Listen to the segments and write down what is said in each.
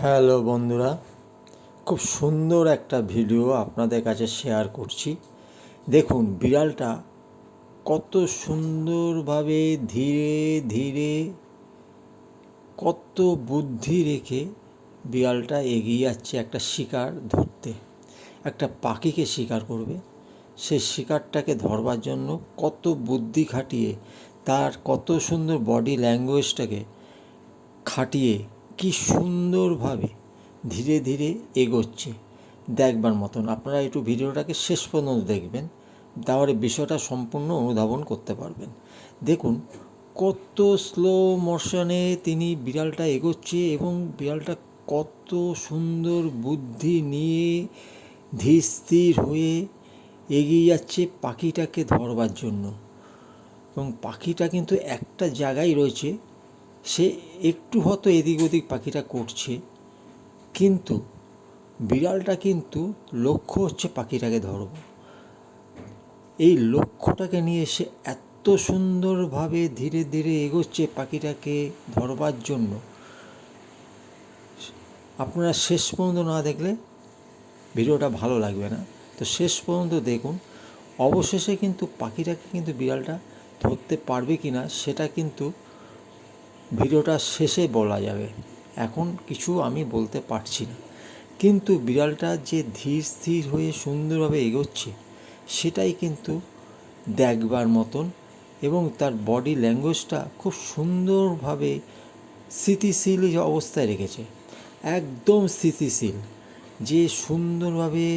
Hello বন্ধুরা, খুব সুন্দর একটা ভিডিও আপনাদের কাছে শেয়ার করছি। দেখুন বিড়ালটা কত সুন্দরভাবে ধীরে ধীরে কত বুদ্ধি রেখে বিড়ালটা এগিয়ে যাচ্ছে একটা শিকার ধরতে। একটা পাখিকে শিকার করবে, সেই শিকারটাকে ধরবার জন্য কত বুদ্ধি খাটিয়ে, তার কত সুন্দর বডি ল্যাঙ্গুয়েজটাকে খাটিয়ে কি সুন্দরভাবে ধীরে ধীরে এগোচ্ছে, দেখবার মতন। আপনারা একটু ভিডিওটাকে শেষ পর্যন্ত দেখবেন, তাহলে বিষয়টা সম্পূর্ণ অনুধাবন করতে পারবেন। দেখুন কত স্লো মোশনে তিনি বিড়ালটা এগোচ্ছে এবং বিড়ালটা কত সুন্দর বুদ্ধি নিয়ে ধীর স্থির হয়ে এগিয়ে যাচ্ছে পাখিটাকে ধরবার জন্য। এবং পাখিটা কিন্তু একটা জায়গায় রয়েছে, সে একটু হয়তো এদিক ওদিক পাখিটা করছে, কিন্তু বিড়ালটা কিন্তু লক্ষ্য হচ্ছে পাখিটাকে ধরব। এই লক্ষ্যটাকে নিয়ে সে এত সুন্দরভাবে ধীরে ধীরে এগোচ্ছে পাখিটাকে ধরবার জন্য। আপনারা শেষ পর্যন্ত না দেখলে ভিডিওটা ভালো লাগবে না, তো শেষ পর্যন্ত দেখুন। অবশেষে কিন্তু পাখিটাকে কিন্তু বিড়ালটা ধরতে পারবে কি না সেটা কিন্তু ভিডিওটা শেষে বলা যাবে, এখন কিছু আমি বলতে পারছি না। কিন্তু বিড়ালটা যে ধীর স্থির হয়ে সুন্দরভাবে এগোচ্ছে সেটাই কিন্তু দেখবার মতন, এবং তার বডি ল্যাঙ্গুয়েজটা খুব সুন্দরভাবে স্থিতিশীল অবস্থায় রেখেছে, একদম স্থিতিশীল। যে সুন্দরভাবে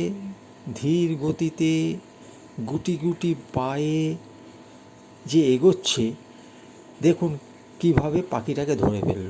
ধীর গতিতে গুটি গুটি পায়ে যে এগোচ্ছে, দেখুন কিভাবে পাখিটাকে ধরে ফেলল।